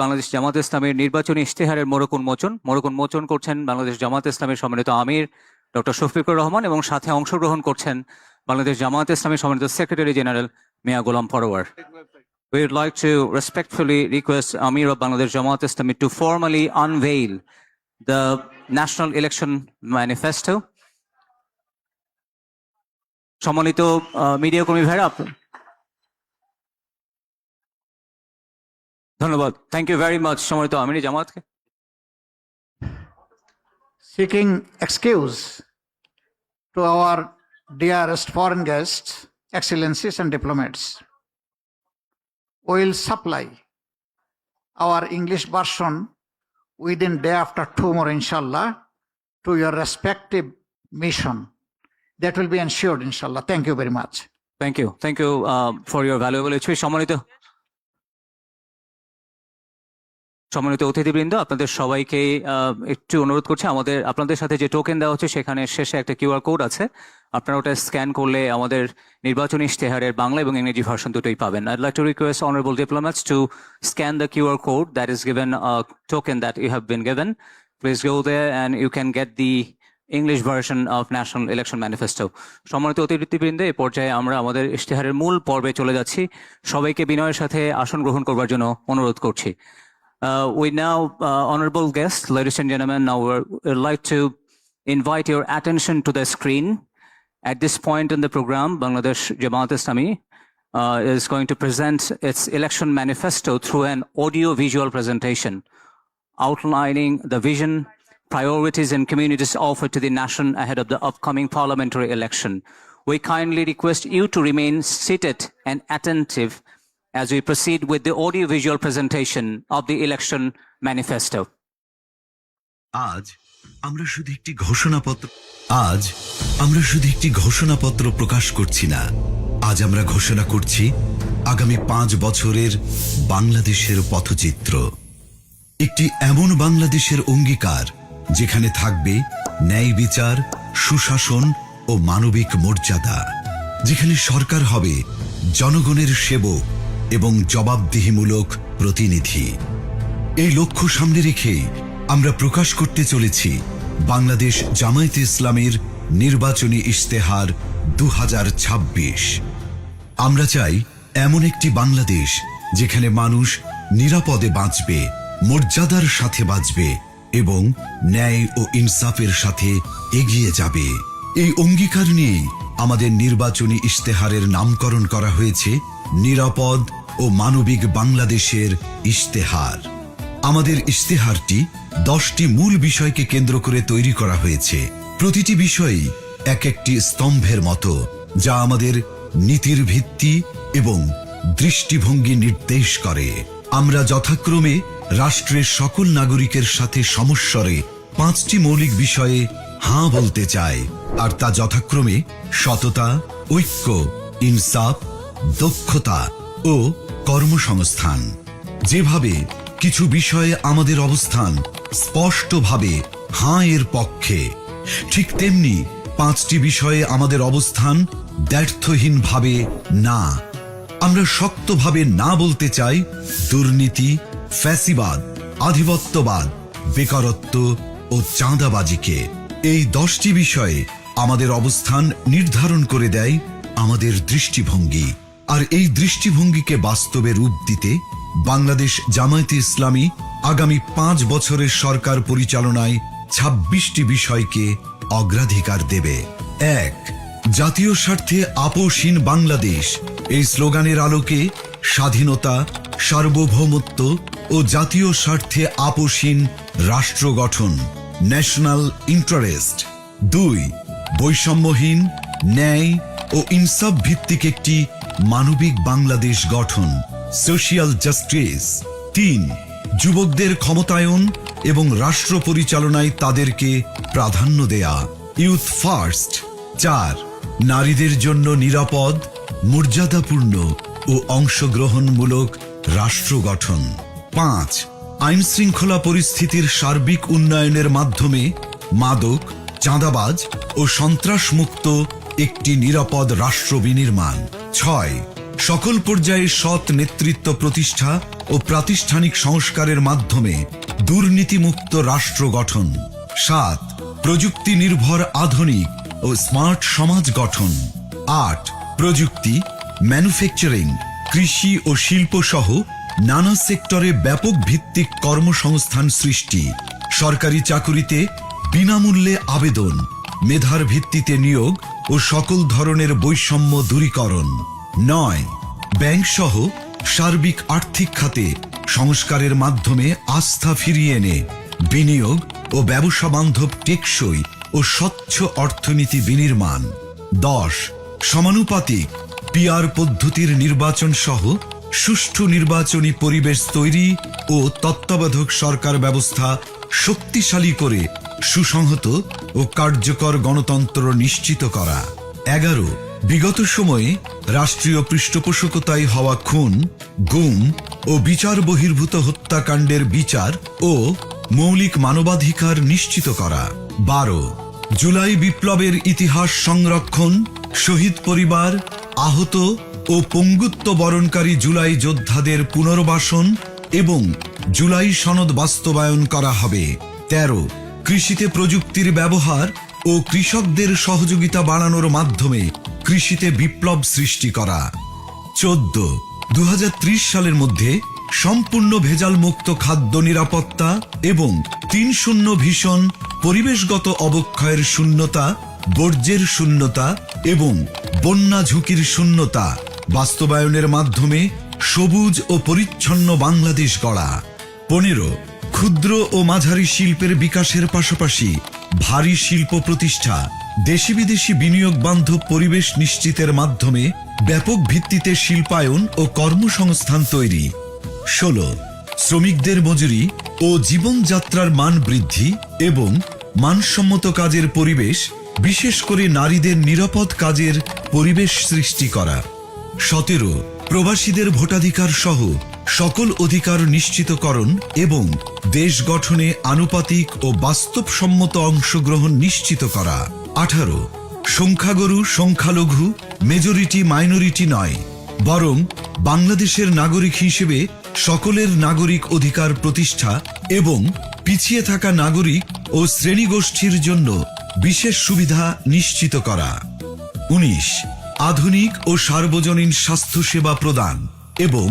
বাংলাদেশ জামাত ইসলামের নির্বাচনী ইশতেহারের মোড়ক উন্মোচন করছেন বাংলাদেশ জামাত ইসলামের সম্মানিত আমির ডক্টর শফিকুর রহমান এবং সাথে অংশগ্রহণ করছেন বাংলাদেশ জামাত ইসলামের সম্মানিত secretary general Mia Golam Parwar. We would like to respectfully request Amir of Bangladesh Jamaat Islami to formally unveil the National Election Manifesto. সম্মানিত মিডিয়া কর্মী ভাইরা, ধন্যবাদ। থ্যাংক ইউ ভেরি মাচ সম্মানিত আমির জামাতকে। Seeking excuse to our dearest foreign guests, excellencies and diplomats, we will supply our English version within day after tomorrow, inshallah, to your respective mission. That will be ensured, inshallah. Thank you very much. Thank you for your valuable speech. সম্মানিত অতিথিবৃন্দ, আপনাদের সবাইকে একটু অনুরোধ করছি, আপনাদের সাথে যে টোকেন দেওয়া হচ্ছে সেখানে শেষে একটা কিউআর কোড আছে, আপনারা ওটা স্ক্যান করলে আমাদের নির্বাচনী ইশতেহারের বাংলা এবং ইংরেজি ভার্সন দুটোই পাবেন। I'd like to request honorable diplomats to scan the QR code that is given, a token that you have been given. Please go there and you can get the English version of National Election Manifesto. সম্মানিত অতিথিবৃন্দ, এই পর্যায়ে আমরা আমাদের ইশতেহারের মূল পর্বে চলে যাচ্ছি। সবাইকে বিনয়ের সাথে আসন গ্রহণ করবার জন্য অনুরোধ করছি। We now, honorable guests, ladies and gentlemen, now we'd like to invite your attention to the screen. At this point in the program, Bangladesh Jamaat Islami is going to present its election manifesto through an audio-visual presentation outlining the vision, priorities and communities offered to the nation ahead of the upcoming parliamentary election. We kindly request you to remain seated and attentive as we proceed with the audio-visual presentation of the election manifesto. আজ আমরা শুধু একটি ঘোষণাপত্র প্রকাশ করছি না। আজ আমরা ঘোষণা করছি আগামী 5 বছরের বাংলাদেশের পথচিত্র। একটি এমন বাংলাদেশের অঙ্গীকার যেখানে থাকবে ন্যায় বিচার, সুশাসন ও মানবিক মর্যাদা, যেখানে সরকার হবে জনগণের সেবক এবং জবাবদিহিমূলক প্রতিনিধি। এই লক্ষ্য সামনে রেখে আমরা প্রকাশ করতে চলেছি বাংলাদেশ জামায়াতে ইসলামীর নির্বাচনী ইশতেহার 2026। আমরা চাই এমন একটি বাংলাদেশ যেখানে মানুষ নিরাপদে বাঁচবে, মর্যাদার সাথে বাঁচবে এবং ন্যায় ও ইনসাফের সাথে এগিয়ে যাবে। এই অঙ্গীকার নিয়ে আমাদের নির্বাচনী ইশতেহারের নামকরণ করা হয়েছে নিরাপদ ও মানবিক বাংলাদেশের ইশতেহার। আমাদের ইশতেহারটি 10টি মূল বিষয়কে কেন্দ্র করে তৈরি করা হয়েছে। প্রতিটি বিষয়ই এক একটি স্তম্ভের মতো, যা আমাদের নীতির ভিত্তি এবং দৃষ্টিভঙ্গি নির্দেশ করে। আমরা যথাক্রমে রাষ্ট্রের সকল নাগরিকের সাথে সমস্বরে 5টি মৌলিক বিষয়ে হাঁ বলতে চাই, আর তা যথাক্রমে সততা, ঐক্য, ইনসাফ, দক্ষতা ও কর্মসংস্থান। যেভাবে কিছু বিষয়ে আমাদের অবস্থান স্পষ্টভাবে হাঁ এর পক্ষে, ঠিক তেমনি 5টি বিষয়ে আমাদের অবস্থান দ্ব্যর্থহীনভাবে না। আমরা শক্তভাবে না বলতে চাই দুর্নীতি, ফ্যাসিবাদ, আধিপত্যবাদ, বেকারত্ব ও চাঁদাবাজিকে। এই 10টি বিষয়ে আমাদের অবস্থান নির্ধারণ করে দেয় আমাদের দৃষ্টিভঙ্গি, আর এই দৃষ্টিভঙ্গিকে বাস্তবে রূপ দিতে বাংলাদেশ জামায়াতে ইসলামী আগামী 5 বছরের সরকার পরিচালনায় 26টি বিষয়কে অগ্রাধিকার দেবে। 1. জাতীয় স্বার্থে আপোষহীন বাংলাদেশ। এই স্লোগানের আলোকে স্বাধীনতা, সার্বভৌমত্ব ও জাতীয় স্বার্থে আপোষহীন রাষ্ট্র গঠন, ন্যাশনাল ইন্টারেস্ট। 2. বৈষম্যহীন, ন্যায় ও ইনসাফ ভিত্তিক একটি মানবিক বাংলাদেশ গঠন, সোশিয়াল জাস্টিস। 3. যুবকদের ক্ষমতায়ন এবং রাষ্ট্র পরিচালনায় তাদেরকে প্রাধান্য দেয়া, ইউথ ফার্স্ট। 4. নারীদের জন্য নিরাপদ, মর্যাদাপূর্ণ ও অংশগ্রহণমূলক রাষ্ট্র গঠন। 5. আইন শৃঙ্খলা পরিস্থিতির সার্বিক উন্নয়নের মাধ্যমে মাদক, চাঁদাবাজ ও সন্ত্রাসমুক্ত একটি নিরাপদ রাষ্ট্র বিনির্মাণ। 6. সকল পর্যায়ে সৎ নেতৃত্ব প্রতিষ্ঠা ও প্রাতিষ্ঠানিক সংস্কারের মাধ্যমে দুর্নীতিমুক্ত রাষ্ট্র গঠন। 7. প্রযুক্তি নির্ভর আধুনিক ও স্মার্ট সমাজ গঠন। 8. প্রযুক্তি, ম্যানুফ্যাকচারিং, কৃষি ও শিল্প সহ নানা সেক্টরে ব্যাপক ভিত্তিক কর্মসংস্থান সৃষ্টি। সরকারি চাকুরিতে বিনামূল্যে আবেদন, মেধার ভিত্তিতে নিয়োগ ও সকল ধরনের বৈষম্য দূরীকরণ। 9. ব্যাংক সহ সার্বিক আর্থিক খাতে সংস্কারের মাধ্যমে আস্থা ফিরিয়ে এনে বিনিয়োগ ও ব্যবসা বান্ধব টেকসই ও স্বচ্ছ অর্থনীতি বিনির্মাণ। 10. সমানুপাতিক পিআর পদ্ধতির নির্বাচন সহ সুষ্ঠু নির্বাচনী পরিবেশ তৈরি ও তত্ত্বাবধায়ক সরকার ব্যবস্থা শক্তিশালী করে সুসংহত ও কার্যকর গণতন্ত্র নিশ্চিত করা। 11. বিগত সময়ে রাষ্ট্রীয় পৃষ্ঠপোষকতায় হওয়া খুন, গুম ও বিচার বহির্ভূত হত্যাকাণ্ডের বিচার ও মৌলিক মানবাধিকার নিশ্চিত করা। 12. জুলাই বিপ্লবের ইতিহাস সংরক্ষণ, শহীদ পরিবার, আহত ও পঙ্গুত্ব বরণকারী জুলাই যোদ্ধাদের পুনর্বাসন এবং জুলাই সনদ বাস্তবায়ন করা হবে। 13. কৃষিতে প্রযুক্তির ব্যবহার ও কৃষকদের সহযোগিতা বাড়ানোর মাধ্যমে কৃষিতে বিপ্লব সৃষ্টি করা। 14. 2030 সালের মধ্যে সম্পূর্ণ ভেজাল মুক্ত খাদ্য নিরাপত্তা এবং 3-0 ভিশন, পরিবেশগত অবক্ষয়ের শূন্যতা, বর্জ্যের শূন্যতা এবং বন্যা ঝুঁকির শূন্যতা বাস্তবায়নের মাধ্যমে সবুজ ও পরিচ্ছন্ন বাংলাদেশ গড়া। 15. ক্ষুদ্র ও মাঝারি শিল্পের বিকাশের পাশাপাশি ভারী শিল্প প্রতিষ্ঠা, দেশি বিদেশি বিনিয়োগ বান্ধব পরিবেশ নিশ্চিতের মাধ্যমে ব্যাপক ভিত্তিতে শিল্পায়ন ও কর্মসংস্থান তৈরি। 16. শ্রমিকদের মজুরি ও জীবনযাত্রার মান বৃদ্ধি এবং মানসম্মত কাজের পরিবেশ, বিশেষ করে নারীদের নিরাপদ কাজের পরিবেশ সৃষ্টি করা। 17. প্রবাসীদের ভোটাধিকার সহ সকল অধিকার নিশ্চিতকরণ এবং দেশ গঠনে আনুপাতিক ও বাস্তবসম্মত অংশগ্রহণ নিশ্চিত করা। 18. সংখ্যাগুরু সংখ্যালঘু, মেজরিটি মাইনরিটি নয়, বরং বাংলাদেশের নাগরিক হিসেবে সকলের নাগরিক অধিকার প্রতিষ্ঠা এবং পিছিয়ে থাকা নাগরিক ও শ্রেণীগোষ্ঠীর জন্য বিশেষ সুবিধা নিশ্চিত করা। 19. আধুনিক ও সার্বজনীন স্বাস্থ্যসেবা প্রদান এবং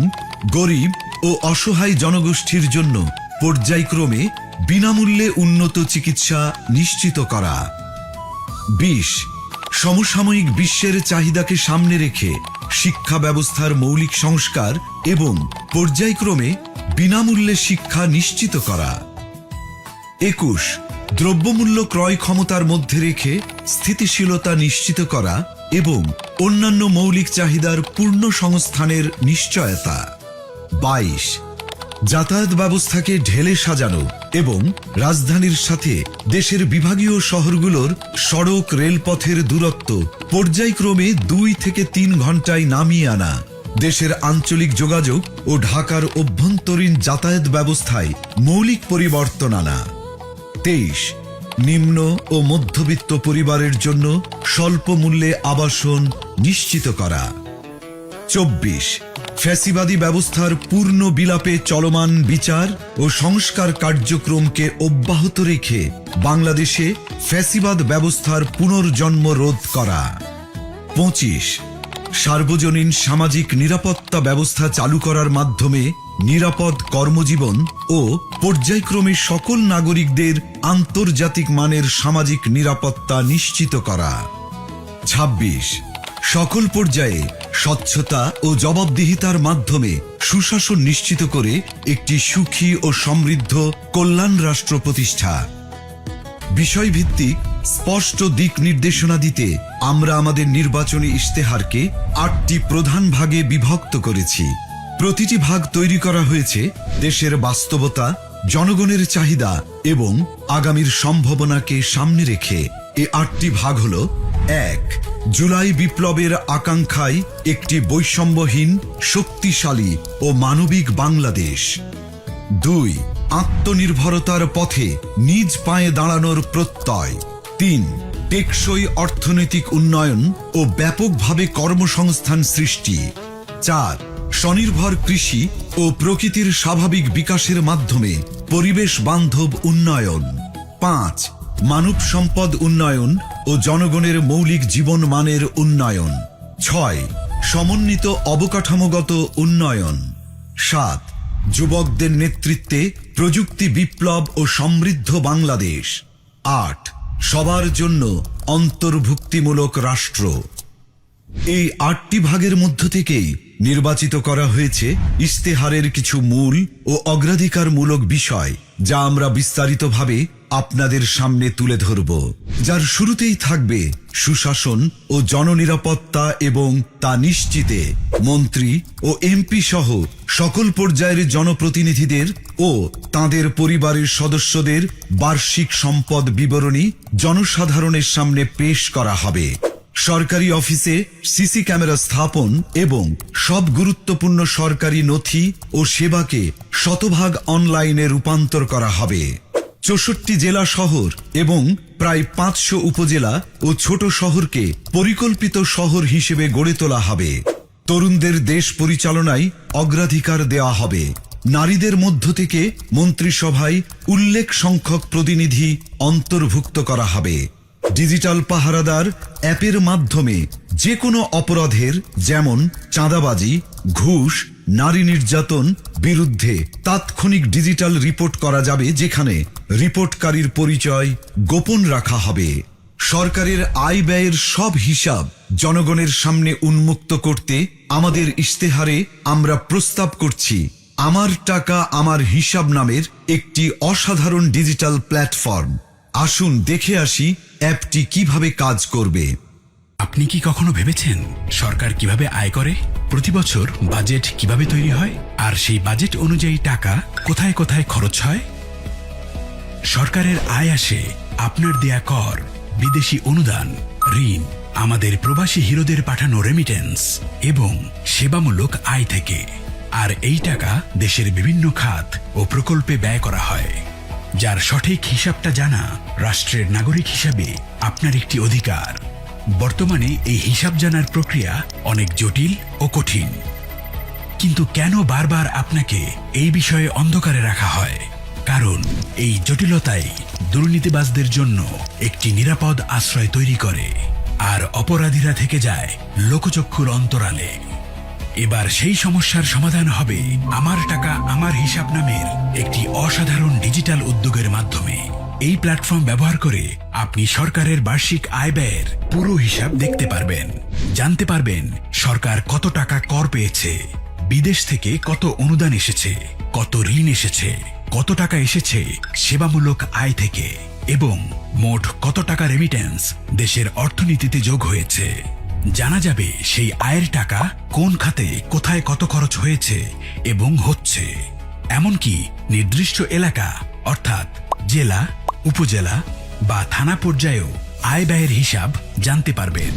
গরিব ও অসহায় জনগোষ্ঠীর জন্য পর্যায়ক্রমে বিনামূল্যে উন্নত চিকিৎসা নিশ্চিত করা। 20. সমসাময়িক বিশ্বের চাহিদাকে সামনে রেখে শিক্ষা ব্যবস্থার মৌলিক সংস্কার এবং পর্যায়ক্রমে বিনামূল্যে শিক্ষা নিশ্চিত করা। 21. দ্রব্যমূল্য ক্রয় ক্ষমতার মধ্যে রেখে স্থিতিশীলতা নিশ্চিত করা এবং অন্যান্য মৌলিক চাহিদার পূর্ণ সংস্থানের নিশ্চয়তা। 22. যাতায়াত ব্যবস্থাকে ঢেলে সাজানো এবং রাজধানীর সাথে দেশের বিভাগীয় শহরগুলোর সড়ক রেলপথের দূরত্ব পর্যায়ক্রমে 2 থেকে 3 ঘন্টায় নামিয়ে আনা, দেশের আঞ্চলিক যোগাযোগ ও ঢাকার অভ্যন্তরীণ যাতায়াত ব্যবস্থায় মৌলিক পরিবর্তন আনা। 23. নিম্ন ও মধ্যবিত্ত পরিবারের জন্য স্বল্প মূল্যে আবাসন নিশ্চিত করা। 24. ফ্যাসিবাদী ব্যবস্থার পূর্ণ বিলাপে চলমান বিচার ও সংস্কার কার্যক্রমকে অব্যাহত রেখে বাংলাদেশে ফ্যাসিবাদ ব্যবস্থার পুনর্জন্ম রোধ করা। 25. সার্বজনীন সামাজিক নিরাপত্তা ব্যবস্থা চালু করার মাধ্যমে নিরাপদ কর্মজীবন ও পর্যায়ক্রমে সকল নাগরিকদের আন্তর্জাতিক মানের সামাজিক নিরাপত্তা নিশ্চিত করা। 26. সকল পর্যায়ে স্বচ্ছতা ও জবাবদিহিতার মাধ্যমে সুশাসন নিশ্চিত করে একটি সুখী ও সমৃদ্ধ কল্যাণ রাষ্ট্র প্রতিষ্ঠা। বিষয়ভিত্তিক স্পষ্ট দিক নির্দেশনা দিতে আমরা আমাদের নির্বাচনী ইশতেহারকে 8টি প্রধান ভাগে বিভক্ত করেছি। প্রতিটি ভাগ তৈরি করা হয়েছে দেশের বাস্তবতা, জনগণের চাহিদা এবং আগামীর সম্ভাবনাকে সামনে রেখে। এই 8টি ভাগ হল: 1. জুলাই বিপ্লবের আকাঙ্ক্ষায় একটি বৈষম্যহীন, শক্তিশালী ও মানবিক বাংলাদেশ। 2. আত্মনির্ভরতার পথে নিজ পায়ে দাঁড়ানোর প্রত্যয়। 3. টেকসই অর্থনৈতিক উন্নয়ন ও ব্যাপকভাবে কর্মসংস্থান সৃষ্টি। 4. স্বনির্ভর কৃষি ও প্রকৃতির স্বাভাবিক বিকাশের মাধ্যমে পরিবেশ বান্ধব উন্নয়ন। 5. মানব সম্পদ উন্নয়ন ও জনগণের মৌলিক জীবন মানের উন্নয়ন। 6. সমন্বিত অবকাঠামোগত উন্নয়ন। 7. যুবকদের নেতৃত্বে প্রযুক্তি বিপ্লব ও সমৃদ্ধ বাংলাদেশ। 8. সবার জন্য অন্তর্ভুক্তিমূলক রাষ্ট্র। এই 8টি ভাগের মধ্য থেকেই নির্বাচিত করা হয়েছে ইশতেহারের কিছু মূল ও অগ্রাধিকারমূলক বিষয়, যা আমরা বিস্তারিতভাবে আপনাদের সামনে তুলে ধরব। যার শুরুতেই থাকবে সুশাসন ও জননিরাপত্তা এবং তা নিশ্চিতে মন্ত্রী ও এমপি সহ সকল পর্যায়ের জনপ্রতিনিধিদের ও তাদের পরিবারের সদস্যদের বার্ষিক সম্পদ বিবরণী জনসাধারণের সামনে পেশ করা হবে। সরকারি অফিসে সিসি ক্যামেরা স্থাপন এবং সব গুরুত্বপূর্ণ সরকারি নথি ও সেবাকে শতভাগ অনলাইনে রূপান্তর করা হবে। 64 জেলা শহর এবং প্রায় 500 উপজেলা ও ছোট শহরকে পরিকল্পিত শহর হিসেবে গড়ে তোলা হবে। তরুণদের দেশ পরিচালনায় অগ্রাধিকার দেওয়া হবে। নারীদের মধ্য থেকে মন্ত্রিসভায় উল্লেখ সংখ্যক প্রতিনিধি অন্তর্ভুক্ত করা হবে। ডিজিটাল পাহারাদার অ্যাপের মাধ্যমে যে কোনো অপরাধের যেমন চাঁদাবাজি, ঘুষ, নারী নির্যাতন বিরুদ্ধে তাৎক্ষণিক ডিজিটাল রিপোর্ট করা যাবে, যেখানে রিপোর্টকারীর পরিচয় গোপন রাখা হবে। সরকারের আয় ব্যয়ের সব হিসাব জনগণের সামনে উন্মুক্ত করতে আমাদের ইশতেহারে আমরা প্রস্তাব করছি আমার টাকা আমার হিসাব নামের একটি অসাধারণ ডিজিটাল প্ল্যাটফর্ম। আসুন দেখে আসি অ্যাপটি কিভাবে কাজ করবে। আপনি কি কখনো ভেবেছেন সরকার কিভাবে আয় করে, প্রতি বছর বাজেট কিভাবে তৈরি হয়, আর সেই বাজেট অনুযায়ী টাকা কোথায় কোথায় খরচ হয়? সরকারের আয় আসে আপনার দেয়া কর, বিদেশি অনুদান, ঋণ, আমাদের প্রবাসী হিরোদের পাঠানো রেমিটেন্স এবং সেবামূলক আয় থেকে। আর এই টাকা দেশের বিভিন্ন খাত ও প্রকল্পে ব্যয় করা হয়, যার সঠিক হিসাবটা জানা রাষ্ট্রের নাগরিক হিসাবে আপনার একটি অধিকার। বর্তমানে এই হিসাব জানার প্রক্রিয়া অনেক জটিল ও কঠিন, কিন্তু কেন বারবার আপনাকে এই বিষয়ে অন্ধকারে রাখা হয়? কারণ এই জটিলতাই দুর্নীতিবাজদের জন্য একটি নিরাপদ আশ্রয় তৈরি করে, আর অপরাধীরা থেকে যায় লোকচক্ষুর অন্তরালে। এবার সেই সমস্যার সমাধান হবে আমার টাকা আমার হিসাব নামের একটি অসাধারণ ডিজিটাল উদ্যোগের মাধ্যমে। এই প্ল্যাটফর্ম ব্যবহার করে আপনি সরকারের বার্ষিক আয় ব্যয়ের পুরো হিসাব দেখতে পারবেন, জানতে পারবেন সরকার কত টাকা কর পেয়েছে, বিদেশ থেকে কত অনুদান এসেছে, কত ঋণ এসেছে, কত টাকা এসেছে সেবামূলক আয় থেকে, এবং মোট কত টাকা রেমিটেন্স দেশের অর্থনীতিতে যোগ হয়েছে। জানা যাবে সেই আয়ের টাকা কোন খাতে কোথায় কত খরচ হয়েছে এবং হচ্ছে। এমনকি নির্দিষ্ট এলাকা অর্থাৎ জেলা, উপজেলা বা থানা পর্যায়েও আয় ব্যয়ের হিসাব জানতে পারবেন।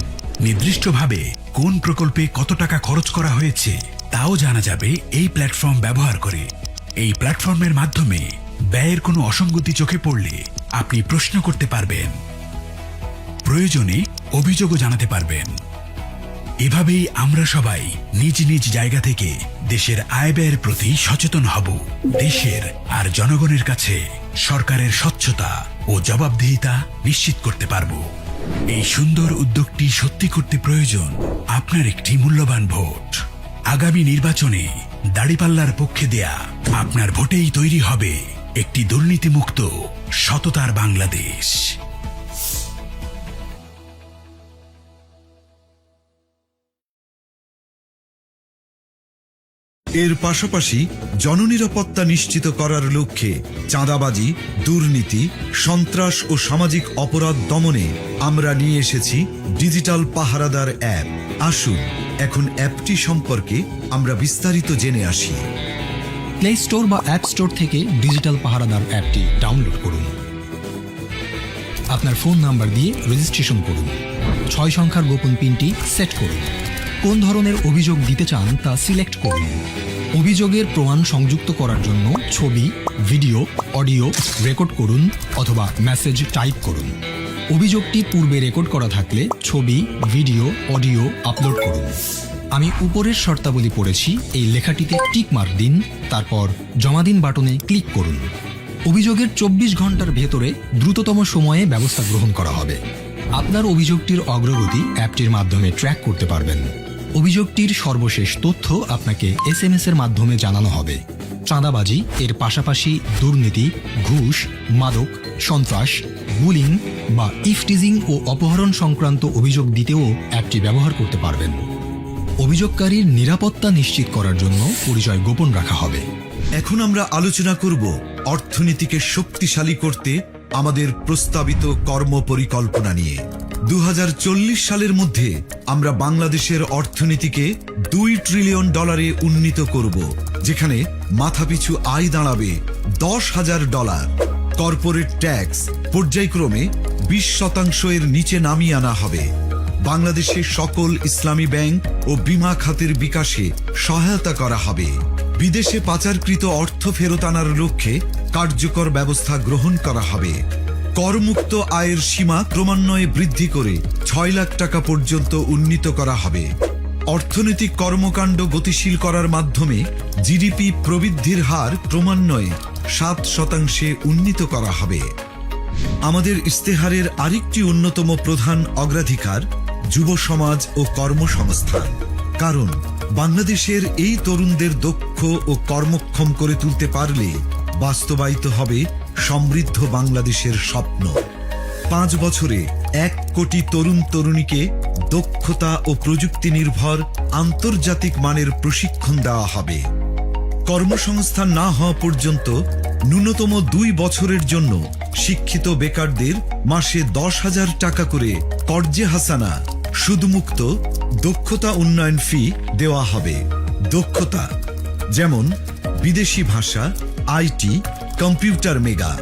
নির্দিষ্টভাবে কোন প্রকল্পে কত টাকা খরচ করা হয়েছে তাও জানা যাবে এই প্ল্যাটফর্ম ব্যবহার করে। এই প্ল্যাটফর্মের মাধ্যমে ব্যয়ের কোনো অসঙ্গতি চোখে পড়লে আপনি প্রশ্ন করতে পারবেন, প্রয়োজনে অভিযোগও জানাতে পারবেন। এভাবেই আমরা সবাই নিজ নিজ জায়গা থেকে দেশের আয় ব্যয়ের প্রতি সচেতন হব। দেশের আর জনগণের কাছে সরকারের স্বচ্ছতা ও জবাবদিহিতা নিশ্চিত করতে পারব। এই সুন্দর উদ্যোগটি সত্যি করতে প্রয়োজন আপনার একটি মূল্যবান ভোট। আগামী নির্বাচনে দাড়িপাল্লার পক্ষে দেয়া আপনার ভোটেই তৈরি হবে একটি দুর্নীতিমুক্ত সততার বাংলাদেশ। এর পাশাপাশি জননিরাপত্তা নিশ্চিত করার লক্ষ্যে চাঁদাবাজি, দুর্নীতি, সন্ত্রাস ও সামাজিক অপরাধ দমনে আমরা নিয়ে এসেছি ডিজিটাল পাহারাদার অ্যাপ। আসুন এখন অ্যাপটি সম্পর্কে আমরা বিস্তারিত জেনে আসি। প্লে স্টোর বা অ্যাপ স্টোর থেকে ডিজিটাল পাহারাদার অ্যাপটি ডাউনলোড করুন। আপনার ফোন নাম্বার দিয়ে রেজিস্ট্রেশন করুন। 6 সংখ্যার গোপন পিনটি সেট করুন। কোন ধরনের অভিযোগ দিতে চান তা সিলেক্ট করুন। অভিযোগের প্রমাণ সংযুক্ত করার জন্য ছবি, ভিডিও, অডিও রেকর্ড করুন অথবা মেসেজ টাইপ করুন। অভিযোগটি পূর্বে রেকর্ড করা থাকলে ছবি, ভিডিও, অডিও আপলোড করুন। আমি উপরের শর্তাবলী পড়েছি এই লেখাটিতে টিক মার্ক দিন, তারপর জমা দিন বাটনে ক্লিক করুন। অভিযোগের 24 ঘন্টার ভেতরে দ্রুততম সময়ে ব্যবস্থা গ্রহণ করা হবে। আপনার অভিযোগটির অগ্রগতি অ্যাপটির মাধ্যমে ট্র্যাক করতে পারবেন। অভিযোগটির সর্বশেষ তথ্য আপনাকে SMS এর মাধ্যমে জানানো হবে। চাঁদাবাজি এর পাশাপাশি দুর্নীতি, ঘুষ, মাদক, সন্ত্রাস, বুলিং বা ইফটিজিং ও অপহরণ সংক্রান্ত অভিযোগ দিতেও অ্যাপটি ব্যবহার করতে পারবেন। অভিযোগকারীর নিরাপত্তা নিশ্চিত করার জন্য পরিচয় গোপন রাখা হবে। এখন আমরা আলোচনা করব অর্থনীতিকে শক্তিশালী করতে আমাদের প্রস্তাবিত কর্মপরিকল্পনা নিয়ে। 2040 সালের মধ্যে আমরা বাংলাদেশের অর্থনীতিকে $2 ট্রিলিয়ন উন্নীত করব, যেখানে মাথাপিছু আয় দাঁড়াবে $10,000। কর্পোরেট ট্যাক্স পর্যায়ক্রমে 20% এর নিচে নামিয়ে আনা হবে। বাংলাদেশের সকল ইসলামী ব্যাংক ও বীমা খাতের বিকাশে সহায়তা করা হবে। বিদেশে পাচারকৃত অর্থ ফেরত আনার লক্ষ্যে কার্যকর ব্যবস্থা গ্রহণ করা হবে। করমুক্ত আয়ের সীমা ক্রমান্বয়ে বৃদ্ধি করে 6 লাখ টাকা পর্যন্ত উন্নীত করা হবে। অর্থনৈতিক কর্মকাণ্ড গতিশীল করার মাধ্যমে জিডিপি প্রবৃদ্ধির হার ক্রমান্বয়ে 7% উন্নীত করা হবে। আমাদের ইস্তেহারের আরেকটি অন্যতম প্রধান অগ্রাধিকার যুব সমাজ ও কর্মসংস্থান, কারণ বাংলাদেশের এই তরুণদের দক্ষ ও কর্মক্ষম করে তুলতে পারলে বাস্তবায়িত হবে সমৃদ্ধ বাংলাদেশের স্বপ্ন। 5 বছরে 1 কোটি তরুণ তরুণীকে দক্ষতা ও প্রযুক্তি নির্ভর আন্তর্জাতিক মানের প্রশিক্ষণ দেওয়া হবে। কর্মসংস্থান না হওয়া পর্যন্ত ন্যূনতম 2 বছরের জন্য শিক্ষিত বেকারদের মাসে 10,000 টাকা করে কর্জে হাসানা সুদমুক্ত দক্ষতা উন্নয়ন ফি দেওয়া হবে। দক্ষতা যেমন বিদেশি ভাষা, আইটি, কম্পিউটার মেগা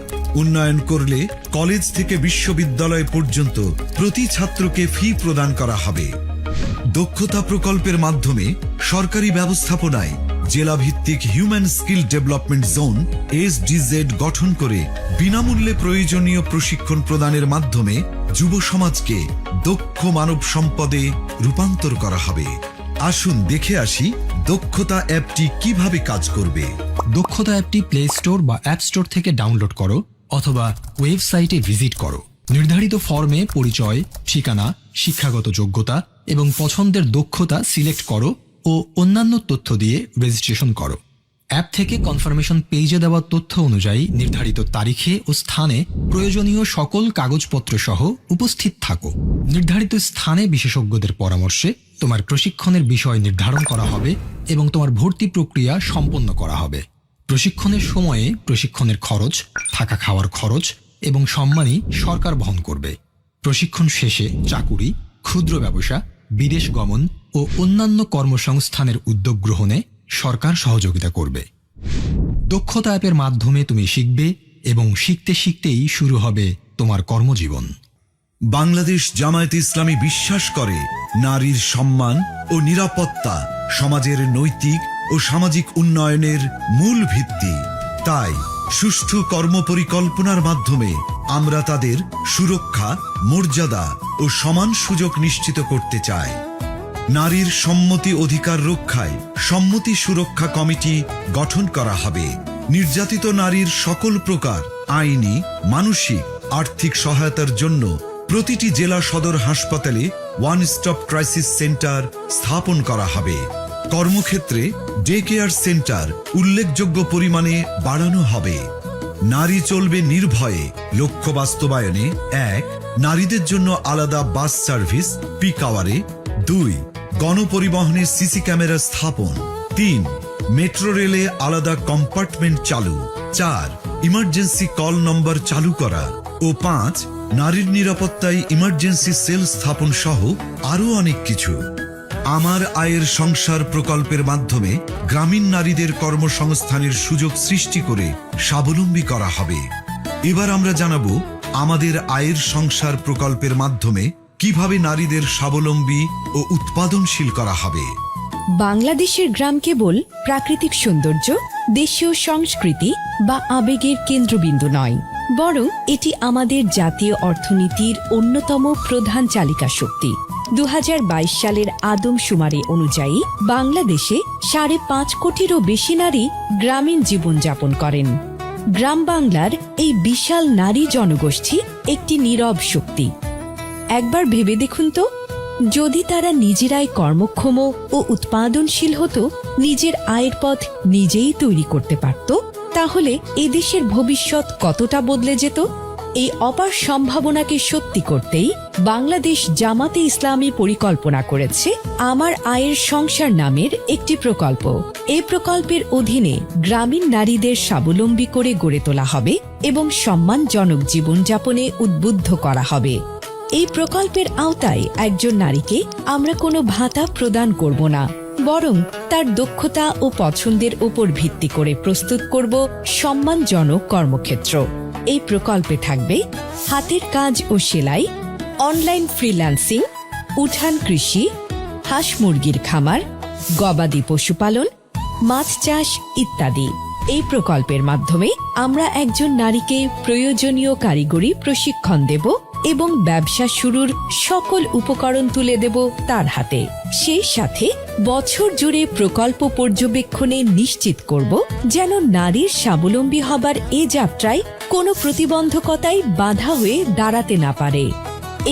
উন্নয়ন করলে কলেজ থেকে বিশ্ববিদ্যালয় পর্যন্ত প্রতি ছাত্রকে ফি প্রদান করা হবে। দক্ষতা প্রকল্পের মাধ্যমে সরকারি ব্যবস্থাপনায় জেলাভিত্তিক human skill development zone SDZ গঠন করে বিনামূল্যে প্রয়োজনীয় প্রশিক্ষণ প্রদানের মাধ্যমে যুব সমাজকে দক্ষ মানব সম্পদে রূপান্তর করা হবে। আসুন দেখে আসি দক্ষতা অ্যাপটি কিভাবে কাজ করবে। দক্ষতা অ্যাপটি প্লে স্টোর বা অ্যাপ স্টোর থেকে ডাউনলোড করো অথবা ওয়েবসাইটে ভিজিট করো। নির্ধারিত ফর্মে পরিচয়, ঠিকানা, শিক্ষাগত যোগ্যতা এবং পছন্দের দক্ষতা সিলেক্ট করো ও অন্যান্য তথ্য দিয়ে রেজিস্ট্রেশন করো। অ্যাপ থেকে কনফার্মেশন পেজে দেওয়া তথ্য অনুযায়ী নির্ধারিত তারিখে ও স্থানে প্রয়োজনীয় সকল কাগজপত্র সহ উপস্থিত থাকো। নির্ধারিত স্থানে বিশেষজ্ঞদের পরামর্শে তোমার প্রশিক্ষণের বিষয় নির্ধারণ করা হবে এবং তোমার ভর্তি প্রক্রিয়া সম্পন্ন করা হবে। প্রশিক্ষণের সময়ে প্রশিক্ষণের খরচ, থাকা খাওয়ার খরচ এবং সম্মানী সরকার বহন করবে। প্রশিক্ষণ শেষে চাকুরি, ক্ষুদ্র ব্যবসা, বিদেশ গমন ও অন্যান্য কর্মসংস্থানের উদ্যোগ গ্রহণে সরকার সহযোগিতা করবে। দক্ষতা অ্যাপের মাধ্যমে তুমি শিখবে এবং শিখতে শিখতেই শুরু হবে তোমার কর্মজীবন। বাংলাদেশ জামায়াতে ইসলামী বিশ্বাস করে নারীর সম্মান ও নিরাপত্তা সমাজের নৈতিক ও সামাজিক উন্নয়নের মূল ভিত্তি। তাই সুষ্ঠু কর্মপরিকল্পনার মাধ্যমে আমরা তাদের সুরক্ষা, মর্যাদা ও সমান সুযোগ নিশ্চিত করতে চাই। নারীর সম্মতি অধিকার রক্ষায় সম্মতি সুরক্ষা কমিটি গঠন করা হবে। নির্যাতিত নারীর সকল প্রকার আইনি, মানসিক, আর্থিক সহায়তার জন্য প্রতিটি জেলা সদর হাসপাতালে ওয়ান স্টপ ক্রাইসিস সেন্টার স্থাপন করা হবে। কর্মক্ষেত্রে ডে কেয়ার সেন্টার উল্লেখযোগ্য পরিমাণে বাড়ানো হবে। নারী চলবে নির্ভয়ে লক্ষ্য বাস্তবায়নে 1. নারীদের জন্য আলাদা বাস সার্ভিস পিক আওয়ারে। 2. গণপরিবহনে সিসি ক্যামেরা স্থাপন। 3. মেট্রো রেলে আলাদা কম্পার্টমেন্ট চালু। 4. ইমার্জেন্সি কল নম্বর চালু করা ও 5. নারীর নিরাপত্তায় ইমার্জেন্সি সেল স্থাপন সহ আরো অনেক কিছু। আমার আয়ের সংসার প্রকল্পের মাধ্যমে গ্রামীণ নারীদের কর্মসংস্থানের সুযোগ সৃষ্টি করে স্বাবলম্বী করা হবে। এবার আমরা জানাবো আমাদের আয়ের সংসার প্রকল্পের মাধ্যমে কিভাবে নারীদের স্বাবলম্বী ও উৎপাদনশীল করা হবে। বাংলাদেশের গ্রাম কেবল প্রাকৃতিক সৌন্দর্য, দেশীয় সংস্কৃতি বা আবেগের কেন্দ্রবিন্দু নয়, বরং এটি আমাদের জাতীয় অর্থনীতির অন্যতম প্রধান চালিকা শক্তি। 2022 সালের আদমশুমারি অনুযায়ী বাংলাদেশে 5.5 কোটিরও বেশি নারী গ্রামীণ জীবনযাপন করেন। গ্রাম বাংলার এই বিশাল নারী জনগোষ্ঠী একটি নীরব শক্তি। একবার ভেবে দেখুন তো, যদি তারা নিজেরাই কর্মক্ষম ও উৎপাদনশীল হতো, নিজের আয়ের পথ নিজেই তৈরি করতে পারত, তাহলে এদেশের ভবিষ্যৎ কতটা বদলে যেত। এই অপার সম্ভাবনাকে সত্যি করতেই বাংলাদেশ জামাতে ইসলামী পরিকল্পনা করেছে আমার আয়ের সংসার নামের একটি প্রকল্প। এই প্রকল্পের অধীনে গ্রামীণ নারীদের স্বাবলম্বী করে গড়ে তোলা হবে এবং সম্মানজনক জীবনযাপনে উদ্বুদ্ধ করা হবে। এই প্রকল্পের আওতায় একজন নারীকে আমরা কোনো ভাতা প্রদান করব না, বরং তার দক্ষতা ও পছন্দের উপর ভিত্তি করে প্রস্তুত করব সম্মানজনক কর্মক্ষেত্র। এই প্রকল্পে থাকবে হাতের কাজ ও সেলাই, অনলাইন ফ্রিল্যান্সিং, উঠান কৃষি, হাঁস মুরগির খামার, গবাদি পশুপালন, মাছ চাষ ইত্যাদি। এই প্রকল্পের মাধ্যমে আমরা একজন নারীকে প্রয়োজনীয় কারিগরি প্রশিক্ষণ দেব এবং ব্যবসা শুরুর সকল উপকরণ তুলে দেব তার হাতে। সেই সাথে বছর জুড়ে প্রকল্প পর্যবেক্ষণে নিশ্চিত করব যেন নারীর স্বাবলম্বী হবার এ যাত্রায় কোনো প্রতিবন্ধকতাই বাধা হয়ে দাঁড়াতে না পারে।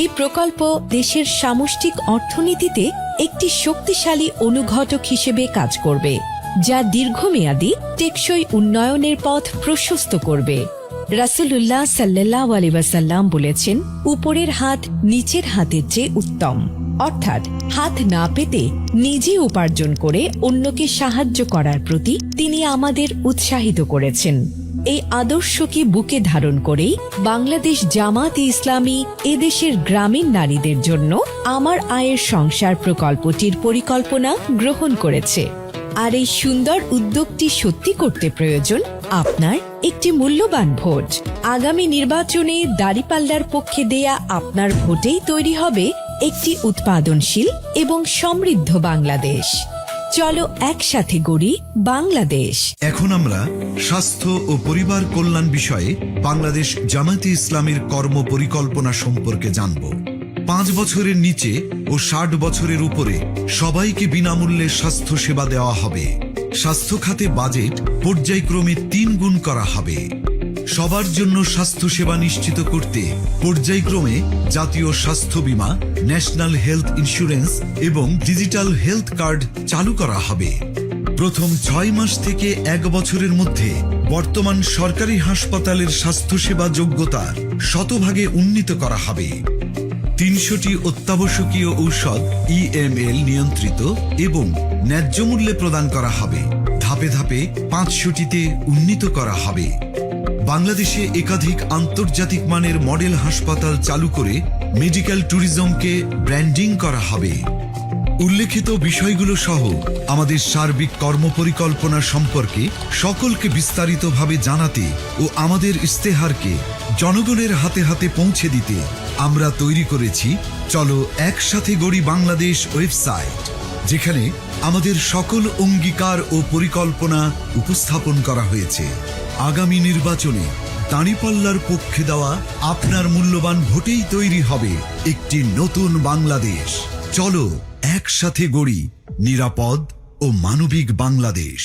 এই প্রকল্প দেশের সামষ্টিক অর্থনীতিতে একটি শক্তিশালী অনুঘটক হিসেবে কাজ করবে, যা দীর্ঘমেয়াদী টেকসই উন্নয়নের পথ প্রশস্ত করবে। রাসূলুল্লাহ সাল্লাল্লাহু আলাইহি ওয়াসাল্লাম বলেছেন, উপরের হাত নিচের হাতের চেয়ে উত্তম। অর্থাৎ হাত না পেতে নিজে উপার্জন করে অন্যকে সাহায্য করার প্রতি তিনি আমাদের উৎসাহিত করেছেন। এই আদর্শকে বুকে ধারণ করেই বাংলাদেশ জামাতে ইসলামী এদেশের গ্রামীণ নারীদের জন্য আমার আয়ের সংসার প্রকল্পটির পরিকল্পনা গ্রহণ করেছে। আর এই সুন্দর উদ্যোগটি সত্যি করতে প্রয়োজন আপনার একটি মূল্যবান ভোট। আগামী নির্বাচনে দাঁড়িপাল্লার পক্ষে দেয়া আপনার ভোটেই তৈরি হবে একটি উৎপাদনশীল এবং সমৃদ্ধ বাংলাদেশ। চলো একসাথে গড়ি বাংলাদেশ। এখন আমরা স্বাস্থ্য ও পরিবার কল্যাণ বিষয়ে বাংলাদেশ জামাতে ইসলামীর কর্ম পরিকল্পনা সম্পর্কে জানব। 5 বছরের নিচে ও 60 বছরের উপরে সবাইকে বিনামূল্যে স্বাস্থ্য সেবা দেওয়া হবে। স্বাস্থ্য খাতে বাজেট পর্যায়ক্রমে 3 গুণ করা হবে। সবার জন্য স্বাস্থ্য সেবা নিশ্চিত করতে পর্যায়ক্রমে জাতীয় স্বাস্থ্য বীমা, ন্যাশনাল হেলথ ইন্স্যুরেন্স এবং ডিজিটাল হেলথ কার্ড চালু করা হবে। প্রথম 6 মাস থেকে 1 বছরের মধ্যে বর্তমান সরকারি হাসপাতালের স্বাস্থ্যসেবা যোগ্যতা শতভাগে উন্নীত করা হবে। 300টি অত্যাবশ্যকীয় ঔষধ EML নিয়ন্ত্রিত এবং ন্যায্য মূল্যে প্রদান করা হবে। ধাপে ধাপে 500টিতে উন্নীত করা হবে। বাংলাদেশে একাধিক আন্তর্জাতিক মানের মডেল হাসপাতাল চালু করে মেডিকেল ট্যুরিজমকে ব্র্যান্ডিং করা হবে। উল্লেখিত বিষয়গুলো সহ আমাদের সার্বিক কর্মপরিকল্পনা সম্পর্কে সকলকে বিস্তারিতভাবে জানাতে ও আমাদের ইস্তেহারকে জনগণের হাতে হাতে পৌঁছে দিতে আমরা তৈরি করেছি চলো একসাথে গড়ি বাংলাদেশ ওয়েবসাইট, যেখানে আমাদের সকল অঙ্গীকার ও পরিকল্পনা উপস্থাপন করা হয়েছে। আগামী নির্বাচনে দাঁড়িপাল্লার পক্ষে দেওয়া আপনার মূল্যবান ভোটেই তৈরি হবে একটি নতুন বাংলাদেশ। চলো একসাথে গড়ি নিরাপদ ও মানবিক বাংলাদেশ।